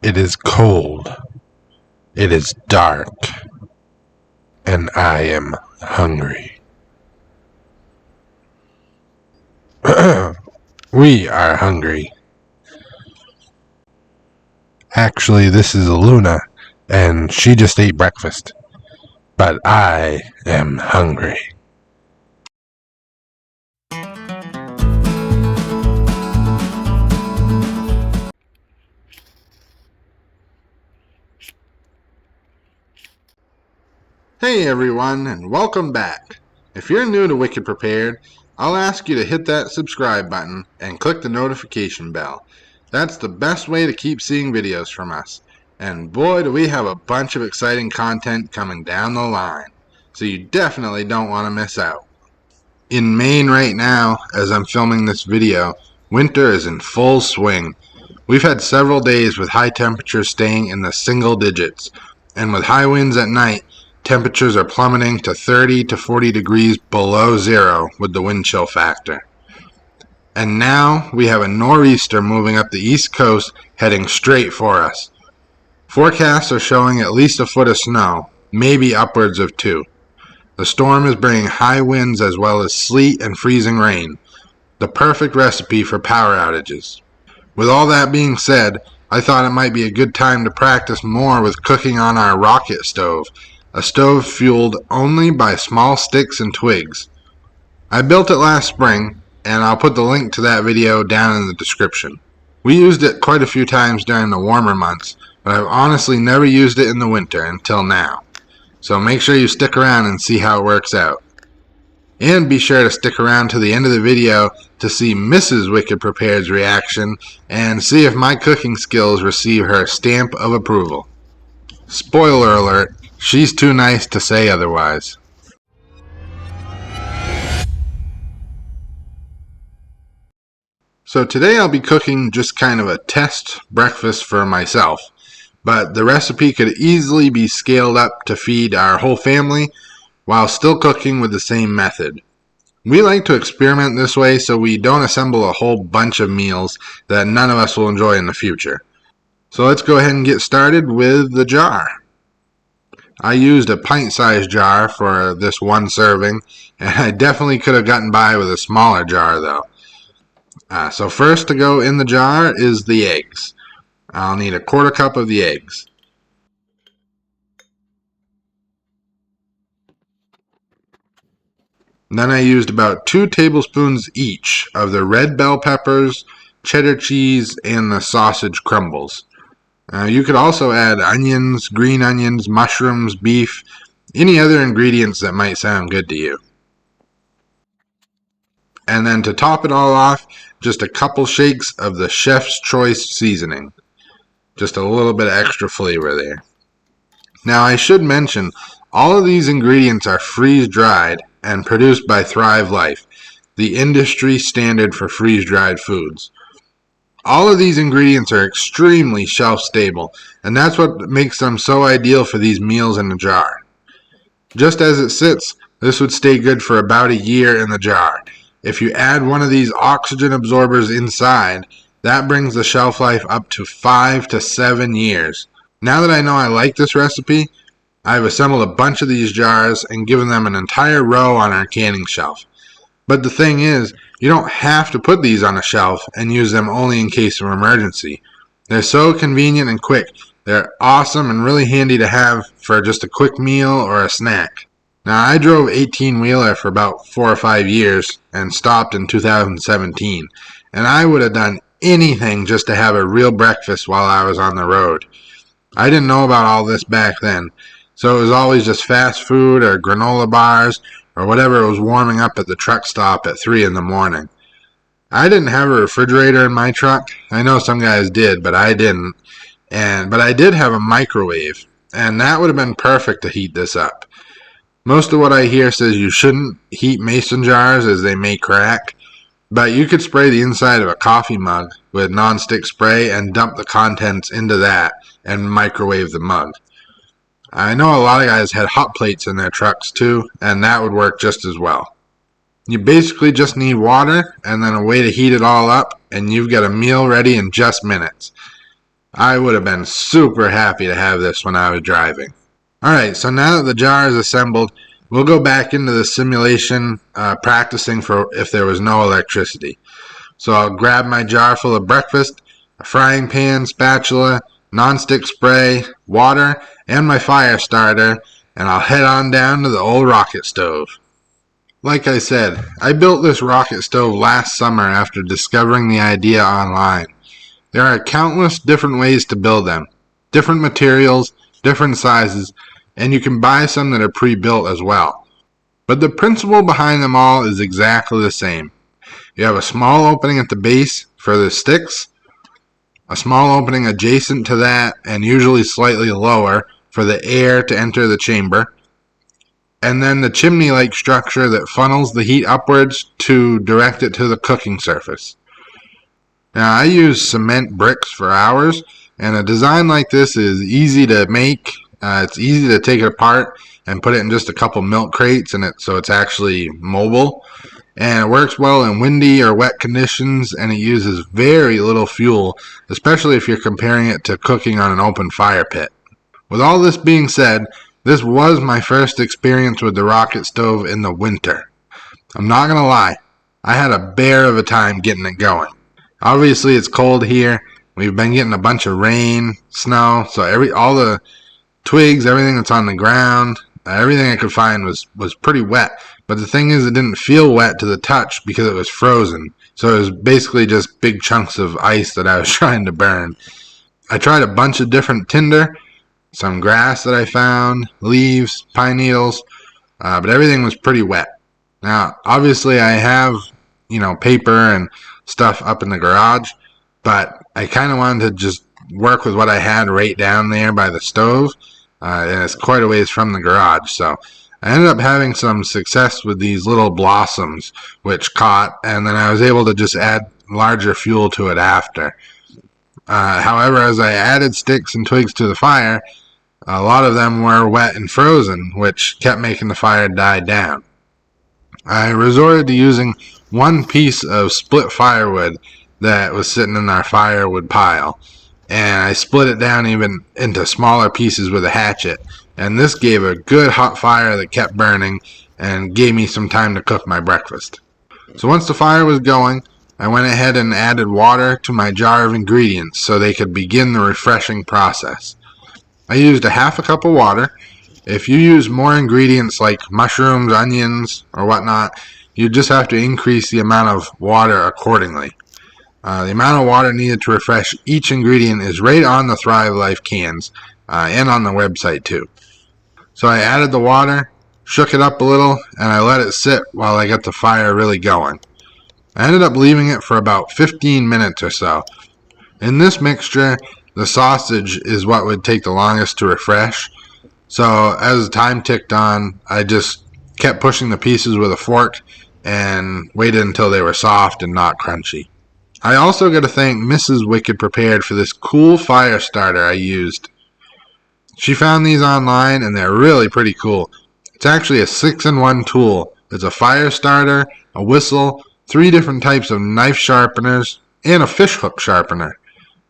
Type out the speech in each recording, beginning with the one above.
It is cold. It is dark. And I am hungry. We are hungry. Actually, this is Luna, and she just ate breakfast. But I am hungry. Hey everyone, and welcome back. If you're new to Wicked Prepared, I'll ask you to hit that subscribe button and click the notification bell. That's the best way to keep seeing videos from us. And boy, do we have a bunch of exciting content coming down the line. So you definitely don't want to miss out. In Maine right now, as I'm filming this video, winter is in full swing. We've had several days with high temperatures staying in the single digits, and with high winds at night, temperatures are plummeting to 30 to 40 degrees below zero with the wind chill factor. And now we have a nor'easter moving up the east coast heading straight for us. Forecasts are showing at least a foot of snow, maybe upwards of 2. The storm is bringing high winds as well as sleet and freezing rain, the perfect recipe for power outages. With all that being said, I thought it might be a good time to practice more with cooking on our rocket stove, a stove fueled only by small sticks and twigs. I built it last spring, and I'll put the link to that video down in the description. We used it quite a few times during the warmer months, but I've honestly never used it in the winter until now. So make sure you stick around and see how it works out. And be sure to stick around to the end of the video to see Mrs. Wicked Prepared's reaction and see if my cooking skills receive her stamp of approval. Spoiler alert, she's too nice to say otherwise. So today I'll be cooking just kind of a test breakfast for myself, but the recipe could easily be scaled up to feed our whole family while still cooking with the same method. We like to experiment this way so we don't assemble a whole bunch of meals that none of us will enjoy in the future. So let's go ahead and get started with the jar. I used a pint-sized jar for this one serving, and I definitely could have gotten by with a smaller jar though. So first to go in the jar is the eggs. I'll need a 1/4 cup of the eggs. Then I used about 2 tablespoons each of the red bell peppers, cheddar cheese, and the sausage crumbles. You could also add onions, green onions, mushrooms, beef, any other ingredients that might sound good to you. And then to top it all off, just a couple shakes of the Chef's Choice seasoning. Just a little bit of extra flavor there. Now I should mention, all of these ingredients are freeze-dried and produced by Thrive Life, the industry standard for freeze-dried foods. All of these ingredients are extremely shelf-stable, and that's what makes them so ideal for these meals in a jar. Just as it sits, this would stay good for about a year in the jar. If you add one of these oxygen absorbers inside, that brings the shelf life up to 5 to 7 years. Now that I know I like this recipe, I've assembled a bunch of these jars and given them an entire row on our canning shelf. But the thing is, you don't have to put these on a shelf and use them only in case of emergency. They're so convenient and quick. They're awesome and really handy to have for just a quick meal or a snack. Now, I drove 18-wheeler for about 4 or 5 years and stopped in 2017, and I would have done anything just to have a real breakfast while I was on the road. I didn't know about all this back then, so it was always just fast food or granola bars or whatever was warming up at the truck stop at 3 in the morning. I didn't have a refrigerator in my truck. I know some guys did, but I didn't. But I did have a microwave, and that would have been perfect to heat this up. Most of what I hear says you shouldn't heat mason jars as they may crack, but you could spray the inside of a coffee mug with nonstick spray and dump the contents into that and microwave the mug. I know a lot of guys had hot plates in their trucks too, and that would work just as well. You basically just need water and then a way to heat it all up, and you've got a meal ready in just minutes. I would have been super happy to have this when I was driving. Alright, so now that the jar is assembled, we'll go back into the simulation practicing for if there was no electricity. So I'll grab my jar full of breakfast, a frying pan, spatula, nonstick spray, water, and my fire starter, and I'll head on down to the old rocket stove. Like I said, I built this rocket stove last summer after discovering the idea online. There are countless different ways to build them, different materials, different sizes, and you can buy some that are pre-built as well. But the principle behind them all is exactly the same. You have a small opening at the base for the sticks, a small opening adjacent to that and usually slightly lower for the air to enter the chamber, and then the chimney-like structure that funnels the heat upwards to direct it to the cooking surface. Now, I use cement bricks for hours, and a design like this is easy to make. It's easy to take it apart and put it in just a couple milk crates, so it's actually mobile. And it works well in windy or wet conditions, and it uses very little fuel, especially if you're comparing it to cooking on an open fire pit. With all this being said, this was my first experience with the rocket stove in the winter. I'm not going to lie, I had a bear of a time getting it going. Obviously it's cold here, we've been getting a bunch of rain, snow, so all the twigs, everything that's on the ground, everything I could find was pretty wet. But the thing is, it didn't feel wet to the touch because it was frozen. So it was basically just big chunks of ice that I was trying to burn. I tried a bunch of different tinder, some grass that I found, leaves, pine needles, but everything was pretty wet. Now, obviously I have, paper and stuff up in the garage, but I kind of wanted to just work with what I had right down there by the stove, and it's quite a ways from the garage, so I ended up having some success with these little blossoms which caught, and then I was able to just add larger fuel to it after. However, as I added sticks and twigs to the fire, a lot of them were wet and frozen, which kept making the fire die down. I resorted to using one piece of split firewood that was sitting in our firewood pile, and I split it down even into smaller pieces with a hatchet, and this gave a good hot fire that kept burning and gave me some time to cook my breakfast. So once the fire was going, I went ahead and added water to my jar of ingredients so they could begin the refreshing process. I used a half a cup of water. If you use more ingredients like mushrooms, onions, or whatnot, you just have to increase the amount of water accordingly. The amount of water needed to refresh each ingredient is right on the Thrive Life cans and on the website too. So I added the water, shook it up a little, and I let it sit while I got the fire really going. I ended up leaving it for about 15 minutes or so. In this mixture, the sausage is what would take the longest to refresh. So as time ticked on, I just kept pushing the pieces with a fork and waited until they were soft and not crunchy. I also got to thank Mrs. Wicked Prepared for this cool fire starter I used. She found these online and they're really pretty cool. It's actually a 6-in-1 tool. It's a fire starter, a whistle, 3 different types of knife sharpeners, and a fish hook sharpener.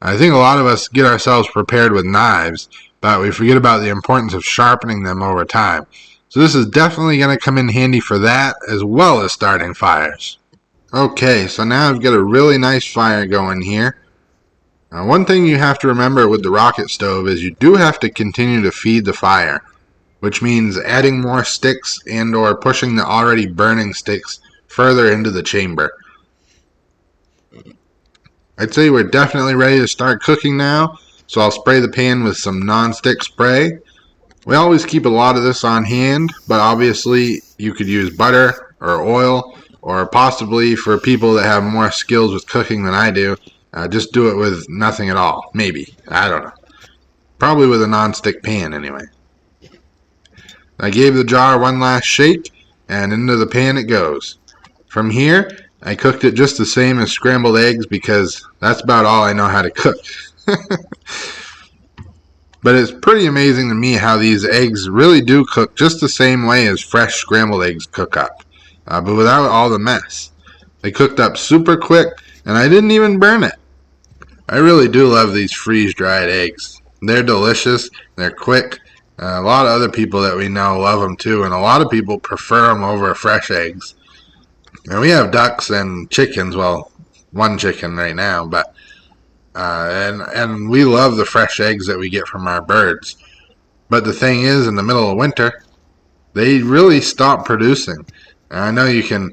I think a lot of us get ourselves prepared with knives, but we forget about the importance of sharpening them over time. So this is definitely going to come in handy for that as well as starting fires. Okay, so now I've got a really nice fire going here. Now, one thing you have to remember with the rocket stove is you do have to continue to feed the fire, which means adding more sticks and or pushing the already burning sticks further into the chamber. I'd say we're definitely ready to start cooking now, so I'll spray the pan with some non-stick spray. We always keep a lot of this on hand, but obviously you could use butter or oil, or possibly for people that have more skills with cooking than I do, just do it with nothing at all. Maybe. I don't know. Probably with a non-stick pan anyway. I gave the jar one last shake, and into the pan it goes. From here, I cooked it just the same as scrambled eggs because that's about all I know how to cook. But it's pretty amazing to me how these eggs really do cook just the same way as fresh scrambled eggs cook up, but without all the mess. They cooked up super quick, and I didn't even burn it. I really do love these freeze-dried eggs. They're delicious. They're quick. A lot of other people that we know love them too, and a lot of people prefer them over fresh eggs. And we have ducks and chickens. Well, one chicken right now, but and we love the fresh eggs that we get from our birds. But the thing is, in the middle of winter, they really stop producing. And I know you can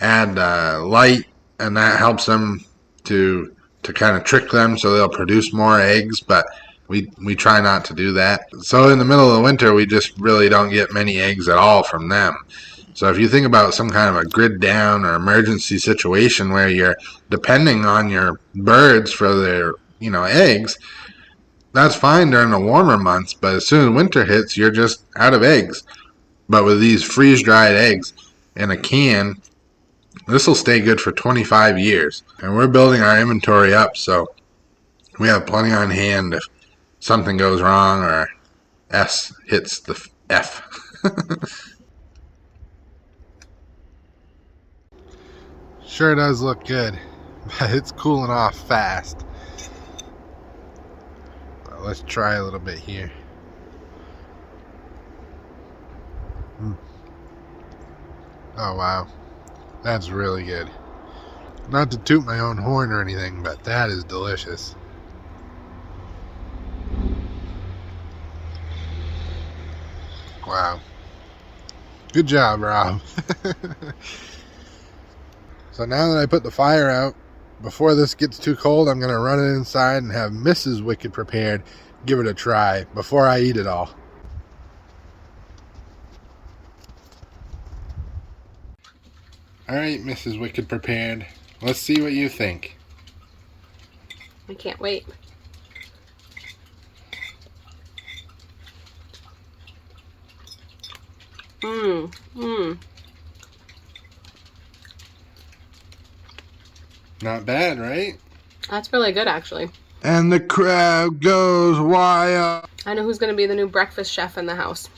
add light, and that helps them to kind of trick them so they'll produce more eggs, but we try not to do that. So in the middle of the winter, we just really don't get many eggs at all from them. So if you think about some kind of a grid down or emergency situation where you're depending on your birds for their eggs, that's fine during the warmer months, but as soon as winter hits, you're just out of eggs. But with these freeze-dried eggs in a can, this will stay good for 25 years. And we're building our inventory up, so we have plenty on hand if something goes wrong or S hits the F. Sure does look good, but it's cooling off fast. Well, let's try a little bit here. Oh wow, that's really good. Not to toot my own horn or anything, but that is delicious. Wow. Good job, Rob. So now that I put the fire out, before this gets too cold, I'm going to run it inside and have Mrs. Wicked prepared. Give it a try before I eat it all. Alright, Mrs. Wicked prepared. Let's see what you think. I can't wait. Not bad, right? That's really good, actually. And the crowd goes wild. I know who's going to be the new breakfast chef in the house.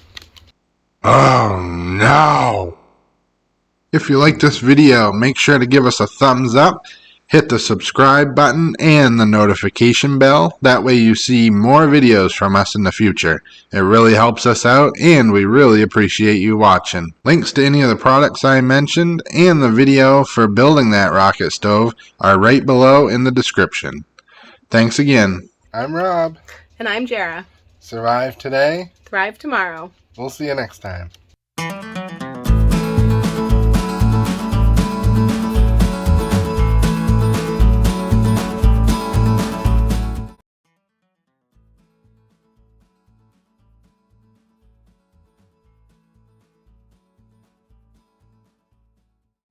Oh no! If you like this video, make sure to give us a thumbs up, hit the subscribe button and the notification bell. That way you see more videos from us in the future. It really helps us out and we really appreciate you watching. Links to any of the products I mentioned and the video for building that rocket stove are right below in the description. Thanks again. I'm Rob. And I'm Jara. Survive today. Thrive tomorrow. We'll see you next time.